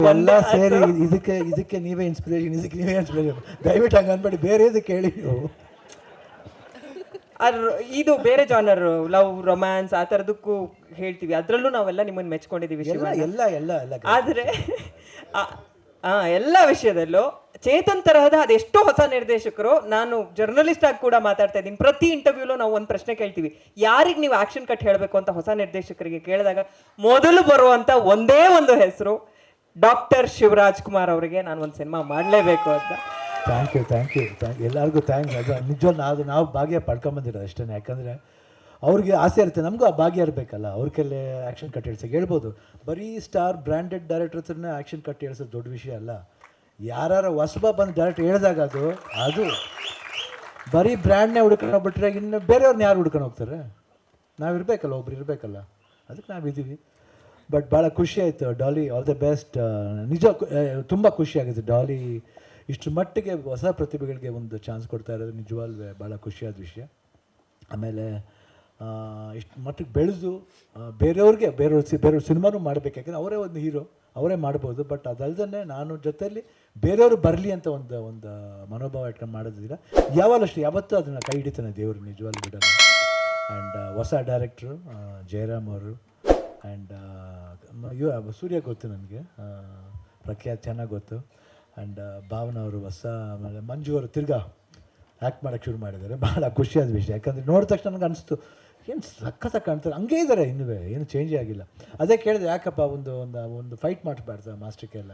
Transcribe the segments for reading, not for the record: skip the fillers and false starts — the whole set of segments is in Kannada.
ಎಲ್ಲ ಸೇರಿ ಇದಕ್ಕೆ ನೀವೇ ಇನ್ಸ್ಪಿರೇಷನ್ ದಯವಿಟ್ಟು ಹಂಗೆ ಅನ್ಬೇಡಿ, ಬೇರೆ ಇದಕ್ಕೆ ಹೇಳಿ ನೀವು. ಇದು ಬೇರೆ ಜಾನರ್, ಲವ್ ರೊಮ್ಯಾನ್ಸ್ ಆ ಥರದಕ್ಕೂ ಹೇಳ್ತೀವಿ, ಅದರಲ್ಲೂ ನಾವೆಲ್ಲ ನಿಮ್ಮನ್ನು ಮೆಚ್ಕೊಂಡಿದ್ದೀವಿ ಎಲ್ಲ ಆದರೆ ಎಲ್ಲ ವಿಷಯದಲ್ಲೂ ಚೇತನ್ ತರಹದ ಅದೆಷ್ಟೋ ಹೊಸ ನಿರ್ದೇಶಕರು, ನಾನು ಜರ್ನಲಿಸ್ಟ್ ಆಗಿ ಕೂಡ ಮಾತಾಡ್ತಾ ಇದ್ದೀನಿ, ಪ್ರತಿ ಇಂಟರ್ವ್ಯೂಲೂ ನಾವು ಒಂದು ಪ್ರಶ್ನೆ ಕೇಳ್ತೀವಿ, ಯಾರಿಗೆ ನೀವು ಆಕ್ಷನ್ ಕಟ್ ಹೇಳಬೇಕು ಅಂತ ಹೊಸ ನಿರ್ದೇಶಕರಿಗೆ ಕೇಳಿದಾಗ ಮೊದಲು ಬರುವಂಥ ಒಂದೇ ಒಂದು ಹೆಸರು ಡಾಕ್ಟರ್ ಶಿವರಾಜ್ ಕುಮಾರ್ ಅವರಿಗೆ ನಾನು ಒಂದು ಸಿನಿಮಾ ಮಾಡಲೇಬೇಕು ಅಂತ. ಥ್ಯಾಂಕ್ ಯು ಎಲ್ಲರಿಗೂ ಥ್ಯಾಂಕ್ಸ್. ಅದು ನಿಜವಾಗ್ಲೂ ನಾವು ಭಾಗ್ಯ ಪಡ್ಕೊಂಬಂದಿರೋದು ಅಷ್ಟೇ. ಯಾಕಂದರೆ ಅವ್ರಿಗೆ ಆಸೆ ಇರುತ್ತೆ, ನಮಗೂ ಆ ಭಾಗ್ಯ ಇರಬೇಕಲ್ಲ. ಅವ್ರ ಕೈಲೇ ಆ್ಯಕ್ಷನ್ ಕಟ್ ಹೇಳ್ಸೋಕೆ ಹೇಳ್ಬೋದು. ಬರೀ ಸ್ಟಾರ್ ಬ್ರ್ಯಾಂಡೆಡ್ ಡೈರೆಕ್ಟರ್ ಹತ್ರನೇ ಆ್ಯಕ್ಷನ್ ಕಟ್ ಹೇಳ್ಸೋದು ದೊಡ್ಡ ವಿಷಯ ಅಲ್ಲ. ಯಾರು ಹೊಸಬ ಬಂದು ಡೈರೆಕ್ಟ್ ಹೇಳಿದಾಗ ಅದು ಬರೀ ಬ್ರ್ಯಾಂಡ್ನೇ ಹುಡ್ಕೊಂಡು ಹೋಗ್ಬಿಟ್ರೆ ಇನ್ನು ಬೇರೆಯವ್ರನ್ನ ಯಾರು ಹುಡ್ಕೊಂಡು ಹೋಗ್ತಾರೆ? ನಾವು ಇರಬೇಕಲ್ಲ, ಒಬ್ರು ಇರಬೇಕಲ್ಲ, ಅದಕ್ಕೆ ನಾವಿದ್ದೀವಿ. ಬಟ್ ಭಾಳ ಖುಷಿ ಆಯಿತು. Daali all the best. ನಿಜ ತುಂಬ ಖುಷಿಯಾಗಿದೆ. ಡಾಲಿ ಇಷ್ಟು ಮಟ್ಟಿಗೆ ಹೊಸ ಪ್ರತಿಭೆಗಳಿಗೆ ಒಂದು ಚಾನ್ಸ್ ಕೊಡ್ತಾ ಇರೋದು ನಿಜವಾಗ್ಲೂ ಭಾಳ ಖುಷಿಯಾದ ವಿಷಯ. ಆಮೇಲೆ ಇಷ್ಟು ಮಟ್ಟಿಗೆ ಬೆಳೆದು ಬೇರೆಯವ್ರ ಸಿನಿಮಾನೂ ಮಾಡಬೇಕು. ಯಾಕೆಂದರೆ ಅವರೇ ಒಂದು ಹೀರೋ, ಅವರೇ ಮಾಡ್ಬೋದು. ಬಟ್ ಅದಲ್ದೇ ನಾನು ಜೊತೆಯಲ್ಲಿ ಬೇರೆಯವರು ಬರಲಿ ಅಂತ ಒಂದು ಮನೋಭಾವ ಇಟ್ಕೊಂಡು ಮಾಡೋದಿಲ್ಲ. ಯಾವತ್ತೂ ಅದನ್ನು ಕೈ ಹಿಡಿತಾನೆ ದೇವರು, ನಿಜವಾಗ್ಲೂ ಬಿಡೋಣ. ಆ್ಯಂಡ್ ಹೊಸ ಡೈರೆಕ್ಟ್ರು ಜಯರಾಮ್ ಅವರು, ಆ್ಯಂಡ್ ಸೂರ್ಯ ಗೊತ್ತು ನನಗೆ, ಪ್ರಖ್ಯಾತ್ ಚೆನ್ನಾಗಿ ಗೊತ್ತು. ಆ್ಯಂಡ್ ಭಾವನಾ ಅವರು ಹೊಸ, ಆಮೇಲೆ ಮಂಜು ಅವರು ತಿರ್ಗಾ ಆ್ಯಕ್ಟ್ ಮಾಡೋಕ್ಕೆ ಶುರು ಮಾಡಿದ್ದಾರೆ. ಭಾಳ ಖುಷಿಯಾದ ವಿಷಯ. ಯಾಕಂದರೆ ನೋಡಿದ ತಕ್ಷಣ ನನಗೆ ಅನಿಸ್ತು, ಏನು ಸಖತ್ತಾಗಿ ಕಾಣ್ತಾರೆ, ಹಂಗೇ ಇದ್ದಾರೆ ಇನ್ನೂ, ಏನು ಚೇಂಜೇ ಆಗಿಲ್ಲ. ಅದೇ ಕೇಳಿದೆ, ಯಾಕಪ್ಪ ಒಂದು ಫೈಟ್ ಮಾಡಿಸ್ಬಾರ್ದು ಮಾಸ್ಟರ್ಗೆಲ್ಲ.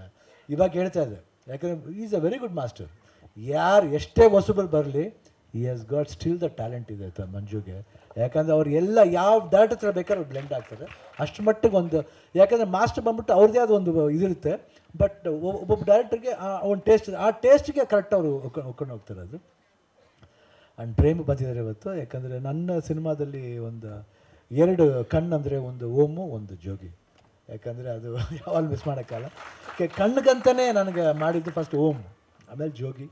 ಇವಾಗ ಹೇಳ್ತಾ ಇದೆ, ಯಾಕಂದರೆ is a very good master. ಯಾರು ಎಷ್ಟೇ ಹೊಸಬರು ಬರಲಿ, ಈ has got still the talent ಇದೆ ಮಂಜುಗೆ. ಯಾಕಂದರೆ ಅವ್ರು ಎಲ್ಲ ಯಾವ ಡೈರೆಕ್ಟರ್ ಹತ್ರ ಬೇಕಾದ್ರೆ ಅವ್ರು ಬ್ಲೆಂಡ್ ಆಗ್ತಾರೆ ಅಷ್ಟು ಮಟ್ಟಿಗೆ. ಯಾಕಂದರೆ ಮಾಸ್ಟರ್ ಬಂದ್ಬಿಟ್ಟು ಅವ್ರದ್ದೇ ಆದ ಒಂದು ಇದಿರುತ್ತೆ. ಬಟ್ ಒಬ್ಬೊಬ್ಬ ಡೈರೆಕ್ಟರ್ಗೆ ಒಂದು ಟೇಸ್ಟ್, ಆ ಟೇಸ್ಟ್ಗೆ ಕರೆಕ್ಟ್ ಅವರು ಒಕ್ಕೊಂಡು ಹೋಗ್ತಾರೆ. ಅದು ಆ್ಯಂಡ್ ಪ್ರೇಮ್ ಬಂದಿದ್ದಾರೆ ಇವತ್ತು. ಯಾಕಂದರೆ ನನ್ನ ಸಿನಿಮಾದಲ್ಲಿ ಒಂದು 2 ಕಣ್ಣು ಅಂದರೆ ಒಂದು ಓಮು, ಒಂದು ಜೋಗಿ. ಯಾಕಂದರೆ ಅದು ಯಾವಾಗ ಮಿಸ್ ಮಾಡೋಕ್ಕಲ್ಲ. ಕಣ್ಣಿಗಂತಲೇ ನನಗೆ ಮಾಡಿದ್ದು ಫಸ್ಟ್ ಓಮ್, ಆಮೇಲೆ ಜೋಗಿ.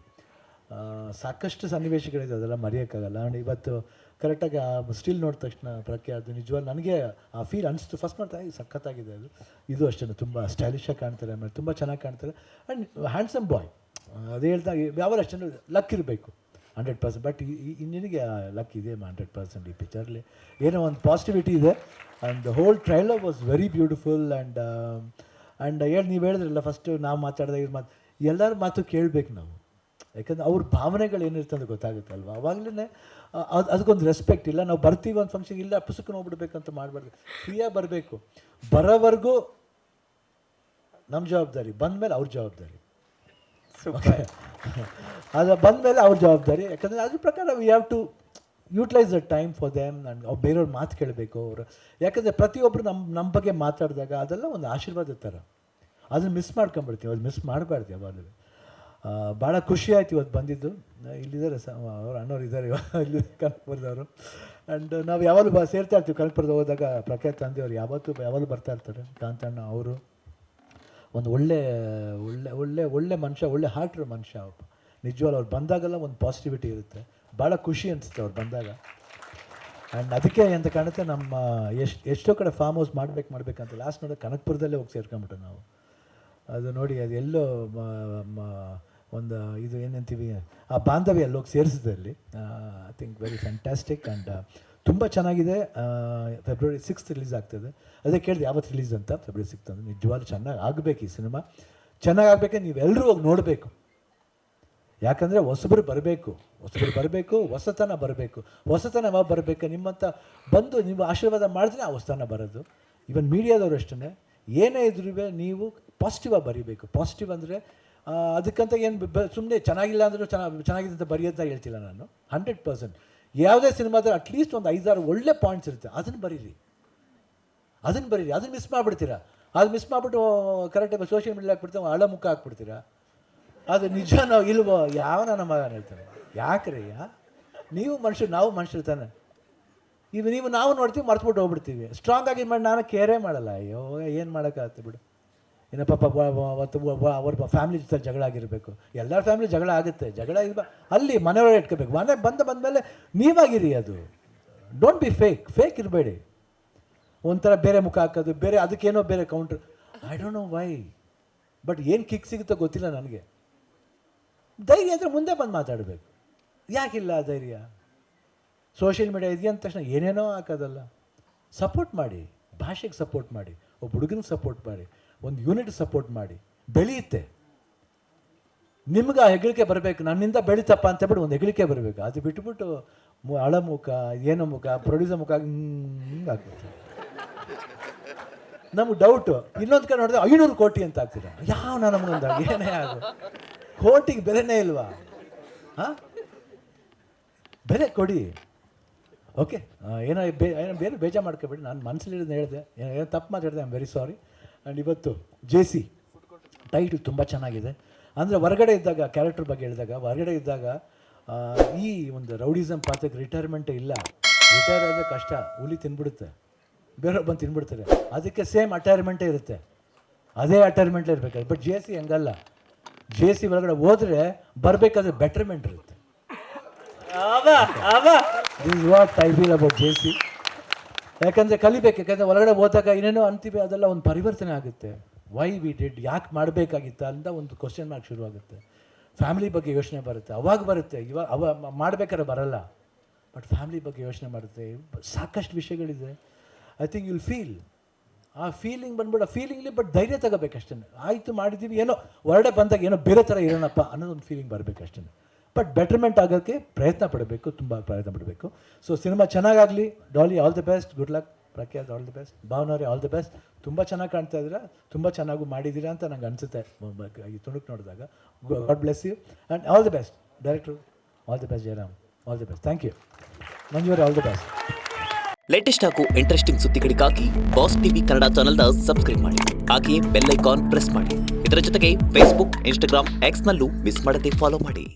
ಸಾಕಷ್ಟು ಸನ್ನಿವೇಶಗಳಿದೆ, ಅದೆಲ್ಲ ಮರೆಯೋಕ್ಕಾಗಲ್ಲ. ಆ್ಯಂಡ್ ಇವತ್ತು ಕರೆಕ್ಟಾಗಿ ಆ ಸ್ಟಿಲ್ ನೋಡಿದ ತಕ್ಷಣ ಪ್ರಖ್ಯಾತ ನಿಜವಾಗ್ಲೂ ನನಗೆ ಆ ಫೀಲ್ ಅನಿಸ್ತು. ಫಸ್ಟ್ ನೋಡ್ತಾ ಸಖತ್ತಾಗಿದೆ ಅದು. ಇದು ಅಷ್ಟೇ, ತುಂಬ ಸ್ಟೈಲಿಶಾಗಿ ಕಾಣ್ತಾರೆ, ಆಮೇಲೆ ತುಂಬ ಚೆನ್ನಾಗಿ ಕಾಣ್ತಾರೆ. ಆ್ಯಂಡ್ ಹ್ಯಾಂಡ್ಸಮ್ ಬಾಯ್. ಅದು ಹೇಳ್ದಾಗ ಯಾವಾಗ ಅಷ್ಟೇ ಲಕ್ ಇರಬೇಕು 100%. ಬಟ್ ನಿನಗೆ ಲಕ್ ಇದೆ 100% ಈ ಪಿಕ್ಚರ್ಲಿ. ಏನೋ ಒಂದು ಪಾಸಿಟಿವಿಟಿ ಇದೆ. And the whole trailer was very beautiful. And ನೀವು ಹೇಳಿದ್ರಲ್ಲ ಫಸ್ಟು ನಾವು ಮಾತಾಡಿದಾಗ ಎಲ್ಲರ ಮಾತು ಕೇಳಬೇಕು ನಾವು. ಯಾಕಂದರೆ ಅವ್ರ ಭಾವನೆಗಳು ಏನಿರುತ್ತೆ ಅಂತ ಗೊತ್ತಾಗುತ್ತಲ್ವ. ಅವಾಗಲೇ ಅದಕ್ಕೊಂದು ರೆಸ್ಪೆಕ್ಟ್ ಇಲ್ಲ. ನಾವು ಬರ್ತೀವಿ ಒಂದು ಫಂಕ್ಷನ್, ಇಲ್ಲ ಪುಸ್ತಕ ಹೋಗ್ಬಿಡ್ಬೇಕಂತ ಮಾಡಬಾರ್ದು. ಫ್ರೀಯಾಗಿ ಬರಬೇಕು. ಬರೋವರೆಗೂ ನಮ್ಮ ಜವಾಬ್ದಾರಿ, ಬಂದಮೇಲೆ ಅವ್ರ ಜವಾಬ್ದಾರಿ. ಅದು ಬಂದಮೇಲೆ ಅವ್ರ ಜವಾಬ್ದಾರಿ. ಯಾಕಂದರೆ ಅದ್ರ ಪ್ರಕಾರ we have to utilise the time for them. ಅವ್ರು ಬೇರೆಯವ್ರ ಮಾತು ಕೇಳಬೇಕು ಅವರು. ಯಾಕಂದರೆ ಪ್ರತಿಯೊಬ್ಬರು ನಮ್ಮ ಬಗ್ಗೆ ಮಾತಾಡಿದಾಗ ಅದೆಲ್ಲ ಒಂದು ಆಶೀರ್ವಾದ ಥರ. ಅದನ್ನು ಮಿಸ್ ಮಾಡ್ಕೊಂಬಿಡ್ತೀವಿ, ಅದು ಮಿಸ್ ಮಾಡಬಾರ್ದು ಯಾವಾಗಲೂ. ಭಾಳ ಖುಷಿ ಆಯ್ತು ಇವತ್ತು ಬಂದಿದ್ದು. ಇಲ್ಲಿದ್ದಾರೆ ಅವ್ರು ಅಣ್ಣವ್ರು ಇದ್ದಾರೆ ಇಲ್ಲಿ ಕನಕಪುರದವರು. ಆ್ಯಂಡ್ ನಾವು ಯಾವಾಗಲೂ ಸೇರ್ತಾ ಇರ್ತೀವಿ. ಕನಕಪುರದ ಹೋದಾಗ ಪ್ರಖ್ಯಾತ್ ತಂದೆಯವರು ಯಾವಾಗಲೂ ಬರ್ತಾ ಇರ್ತಾರೆ. ಕಾಂತಣ್ಣ ಅವರು ಒಂದು ಒಳ್ಳೆ ಮನುಷ್ಯ, ಒಳ್ಳೆ ಹಾರ್ಟ್ ಮನುಷ್ಯ. ನಿಜವಾಗ್ಲೂ ಅವ್ರು ಬಂದಾಗೆಲ್ಲ ಒಂದು ಪಾಸಿಟಿವಿಟಿ ಇರುತ್ತೆ. ಭಾಳ ಖುಷಿ ಅನಿಸುತ್ತೆ ಅವ್ರು ಬಂದಾಗ. ಆ್ಯಂಡ್ ಅದಕ್ಕೆ ಅಂತ ಕಾಣುತ್ತೆ ನಮ್ಮ ಎಷ್ಟೋ ಕಡೆ ಫಾರ್ಮ್ ಹೌಸ್ ಮಾಡಬೇಕಂತ ಲಾಸ್ಟ್ ನೋಡಿ ಕನಕಪುರದಲ್ಲೇ ಹೋಗಿ ಸೇರ್ಕೊಂಬಿಟ್ಟು ನಾವು. ಅದು ನೋಡಿ, ಅದು ಎಲ್ಲೋ ಒಂದು ಇದು ಏನಂತೀವಿ, ಆ ಬಾಂಧವ್ಯ ಅಲ್ಲೋಗಿ ಸೇರಿಸಿದಲ್ಲಿ I think very fantastic. And ತುಂಬ ಚೆನ್ನಾಗಿದೆ. ಫೆಬ್ರವರಿ 6th ರಿಲೀಸ್ ಆಗ್ತದೆ. ಅದೇ ಕೇಳಿದೆ ಯಾವತ್ತು ರಿಲೀಸ್ ಅಂತ. ಫೆಬ್ರವರಿ 6th ಅಂದರೆ ನಿಜವಾಗ್ಲೂ ಚೆನ್ನಾಗಿ ಆಗಬೇಕು ಈ ಸಿನಿಮಾ. ಚೆನ್ನಾಗಿ ಆಗಬೇಕೆ, ನೀವೆಲ್ಲರೂ ಹೋಗಿ ನೋಡಬೇಕು. ಯಾಕಂದರೆ ಹೊಸಬರು ಬರಬೇಕು, ಹೊಸತನ ಬರಬೇಕು. ಹೊಸತನ ಯಾವಾಗ ಬರಬೇಕು? ನಿಮ್ಮಂಥ ಬಂದು ನೀವು ಆಶೀರ್ವಾದ ಮಾಡಿದ್ರೆ ಆ ಹೊಸತನ ಬರೋದು. ಇವನ್ ಮೀಡಿಯಾದವರು ಅಷ್ಟೇ, ಏನೇ ಇದ್ರೂ ನೀವು ಪಾಸಿಟಿವಾಗಿ ಬರೀಬೇಕು. ಪಾಸಿಟಿವ್ ಅಂದರೆ ಅದಕ್ಕಂತ ಏನು ಸುಮ್ಮನೆ ಚೆನ್ನಾಗಿಲ್ಲ ಅಂದರೂ ಚೆನ್ನಾಗಿದೆ ಅಂತ ಬರೆಯೋದು ಹೇಳ್ತಿಲ್ಲ ನಾನು. 100% ಯಾವುದೇ ಸಿನಿಮಾದಲ್ಲಿ ಅಟ್ಲೀಸ್ಟ್ ಒಂದು 5-6 ಒಳ್ಳೆ ಪಾಯಿಂಟ್ಸ್ ಇರುತ್ತೆ, ಅದನ್ನು ಬರೀರಿ. ಅದನ್ನು ಮಿಸ್ ಮಾಡಿಬಿಡ್ತೀರಾ. ಅದು ಮಿಸ್ ಮಾಡಿಬಿಟ್ಟು ಕರೆಕ್ಟಾಗಿ ಸೋಷಿಯಲ್ ಮೀಡಿಯಾ ಹಾಕ್ಬಿಡ್ತೀವಿ, ಹಳ ಮುಖ ಹಾಕ್ಬಿಡ್ತೀರಾ. ಅದು ನಿಜ ನಾವು ಇಲ್ವೋ ಯಾವ ನನ್ನ ಮಗ ಹೇಳ್ತಾನೆ. ಯಾಕ್ರಿ ನೀವು ಮನುಷ್ಯರು, ನಾವು ಮನುಷ್ಯರು ತಾನೆ. ನಾವು ನೋಡ್ತೀವಿ, ಮರ್ತ್ಬಿಟ್ಟು ಹೋಗ್ಬಿಡ್ತೀವಿ. ಸ್ಟ್ರಾಂಗ್ ಆಗಿ ಮಾಡಿ ನಾನು ಕೇರೇ ಮಾಡಲ್ಲ. ಅಯ್ಯೋ ಏನು ಮಾಡೋಕ್ಕಾಗುತ್ತೆ ಬಿಡು. ಇನ್ನು ಪಾಪ ಅವ್ರ ಫ್ಯಾಮಿಲಿ ಜೊತೆ ಜಗಳ ಆಗಿರಬೇಕು. ಎಲ್ಲರ ಫ್ಯಾಮಿಲಿ ಜಗಳ ಆಗುತ್ತೆ. ಜಗಳ ಅಲ್ಲಿ ಮನೆಯೊಳಗೆ ಇಟ್ಕೋಬೇಕು. ಮನೆ ಬಂದಮೇಲೆ ನೀವಾಗಿರಿ. ಅದು ಡೋಂಟ್ ಬಿ ಫೇಕ್ ಇರಬೇಡಿ. ಒಂಥರ ಬೇರೆ ಮುಖ ಹಾಕೋದು, ಬೇರೆ ಅದಕ್ಕೇನೋ ಬೇರೆ counter. I don't know why. But ಏನು ಕಿಕ್ ಸಿಗುತ್ತೋ ಗೊತ್ತಿಲ್ಲ ನನಗೆ. ಧೈರ್ಯ ಅಂದರೆ ಮುಂದೆ ಬಂದು ಮಾತಾಡಬೇಕು. ಯಾಕಿಲ್ಲ ಆ ಧೈರ್ಯ? ಸೋಷಿಯಲ್ ಮೀಡಿಯಾ ಇದೆಯಾ ಅಂದ ತಕ್ಷಣ ಏನೇನೋ ಹಾಕೋದಲ್ಲ. ಸಪೋರ್ಟ್ ಮಾಡಿ, ಭಾಷೆಗೆ ಸಪೋರ್ಟ್ ಮಾಡಿ, ಒಬ್ಬ ಹುಡುಗನಿಗೆ ಸಪೋರ್ಟ್ ಮಾಡಿ, ಒಂದು ಯೂನಿಟ್ ಸಪೋರ್ಟ್ ಮಾಡಿ, ಬೆಳೆಯುತ್ತೆ. ನಿಮ್ಗೆ ಆ ಹೆಗ್ಗಳಿಕೆ ಬರಬೇಕು, ನನ್ನಿಂದ ಬೆಳೀತಪ್ಪ ಅಂತೇಳ್ಬಿಟ್ಟು ಒಂದು ಹೆಗ್ಗಳಿಕೆ ಬರಬೇಕು. ಅದು ಬಿಟ್ಬಿಟ್ಟು ಹಳ ಮುಖ, ಏನೋ ಮುಖ, ಪ್ರೊಡ್ಯೂಸರ್ ಮುಖ ಹಿಂಗೆ ಆಗ್ತದೆ. ನಮ್ಗೆ ಡೌಟು, ಇನ್ನೊಂದು ಕಡೆ ನೋಡಿದ್ರೆ 500 ಕೋಟಿ ಅಂತ ಆಗ್ತೀರ. ಯಾವ ನಮಗೊಂದು ಏನೇ ಆಗು, ಕೋಟಿಗೆ ಬೆಲೆನೇ ಇಲ್ವಾ? ಹಾಂ, ಬೆಲೆ ಕೊಡಿ. ಓಕೆ, ಏನೋ ಬೇರೆ ಬೇಜಾರು ಮಾಡ್ಕೊಬೇಡಿ. ನಾನು ಮನಸ್ಸಲ್ಲಿರೋದನ್ನ ಹೇಳಿದೆ, ಏನೋ ತಪ್ಪು ಮಾತಾಡಿದೆ, I am very sorry. And ಇವತ್ತು JC ಟೈಟಲ್ ತುಂಬ ಚೆನ್ನಾಗಿದೆ. ಅಂದರೆ ಹೊರಗಡೆ ಇದ್ದಾಗ, ಕ್ಯಾರೆಕ್ಟರ್ ಬಗ್ಗೆ ಹೇಳಿದಾಗ, ಹೊರಗಡೆ ಇದ್ದಾಗ ಈ ಒಂದು ರೌಡಿಸಮ್ ಪಾತ್ರಕ್ಕೆ ರಿಟೈರ್ಮೆಂಟೇ ಇಲ್ಲ. ರಿಟೈರ್ ಆದರೆ ಕಷ್ಟ, ಹುಲಿ ತಿನ್ಬಿಡುತ್ತೆ, ಬೇರೆಯವ್ರು ಬಂದು ತಿನ್ಬಿಡ್ತಾರೆ. ಅದಕ್ಕೆ ಸೇಮ್ ಅಟೈರ್ಮೆಂಟೇ ಇರುತ್ತೆ, ಅದೇ ಅಟೈರ್ಮೆಂಟೇ ಇರಬೇಕಾದ್ರೆ. ಬಟ್ JC ಹಂಗಲ್ಲ. JC ಒಳಗಡೆ ಹೋದರೆ ಬರಬೇಕಾದ್ರೆ ಬೆಟರ್ಮೆಂಟ್ ಇರುತ್ತೆ. This is what I feel about JC. ಯಾಕಂದರೆ ಕಲಿಬೇಕು. ಯಾಕಂದರೆ ಒಳಗಡೆ ಹೋದಾಗ ಏನೇನೋ ಅಂತೀವಿ, ಅದೆಲ್ಲ ಒಂದು ಪರಿವರ್ತನೆ ಆಗುತ್ತೆ. ವೈ ವಿ ಡಿಡ್, ಯಾಕೆ ಮಾಡಬೇಕಾಗಿತ್ತ ಅಂತ ಒಂದು ಕ್ವಶನ್ ಮಾರ್ಕ್ ಶುರುವಾಗುತ್ತೆ. ಫ್ಯಾಮಿಲಿ ಬಗ್ಗೆ ಯೋಚನೆ ಬರುತ್ತೆ, ಅವಾಗ ಬರುತ್ತೆ. ಇವಾಗ ಮಾಡಬೇಕಾದ್ರೆ ಬರಲ್ಲ, ಬಟ್ ಫ್ಯಾಮಿಲಿ ಬಗ್ಗೆ ಯೋಚನೆ ಮಾಡುತ್ತೆ. ಸಾಕಷ್ಟು ವಿಷಯಗಳಿದೆ. ಐ ಥಿಂಕ್ ಯುಲ್ ಫೀಲ್, ಆ ಫೀಲಿಂಗ್ ಬಂದ್ಬಿಟ್ಟು, ಆ ಫೀಲಿಂಗ್ಲಿ ಬಟ್ ಧೈರ್ಯ ತಗೋಬೇಕಷ್ಟೇ. ಆಯಿತು ಮಾಡಿದ್ದೀವಿ, ಏನೋ ಹೊರಡೆ ಬಂದಾಗ ಏನೋ ಬೇರೆ ಥರ ಇರೋಣಪ್ಪ ಅನ್ನೋದೊಂದು ಫೀಲಿಂಗ್ ಬರಬೇಕಷ್ಟೇ. ಬಟ್ ಬೆಟರ್ಮೆಂಟ್ ಆಗೋಕ್ಕೆ ಪ್ರಯತ್ನ ಪಡಬೇಕು, ತುಂಬ ಪ್ರಯತ್ನ ಪಡಬೇಕು. ಸೊ ಸಿನಿಮಾ ಚೆನ್ನಾಗಾಗಲಿ. Daali all the best, good luck. Prakhyath all the best. ಭಾವನವ್ರೆ ಆಲ್ ದಿ ಬೆಸ್ಟ್. ತುಂಬ ಚೆನ್ನಾಗಿ ಕಾಣ್ತಾ ಇದ್ದೀರಾ, ತುಂಬ ಚೆನ್ನಾಗೂ ಮಾಡಿದ್ದೀರಾ ಅಂತ ನಂಗೆ ಅನಿಸುತ್ತೆ ಈ ತುಣುಕು ನೋಡಿದಾಗ. God bless you and all the best. Director all the best. Jayaram all the best. Thank you. ಮಂಜುವರೆ ಆಲ್ ದಿ ಬೆಸ್ಟ್. ಲೇಟೆಸ್ಟ್ ಹಾಗೂ ಇಂಟ್ರೆಸ್ಟಿಂಗ್ ಸುದ್ದಿಗಳಿಗಾಗಿ ಬಾಸ್ ಟಿವಿ ಕನ್ನಡ ಚಾನೆಲ್ನ ಸಬ್ಸ್ಕ್ರೈಬ್ ಮಾಡಿ. ಹಾಗೆಯೇ ಬೆಲ್ ಐಕಾನ್ ಪ್ರೆಸ್ ಮಾಡಿ. ಇದರ ಜೊತೆಗೆ ಫೇಸ್ಬುಕ್, ಇನ್ಸ್ಟಾಗ್ರಾಮ್, ಎಕ್ಸ್ನಲ್ಲೂ ಮಿಸ್ ಮಾಡದೆ ಫಾಲೋ ಮಾಡಿ.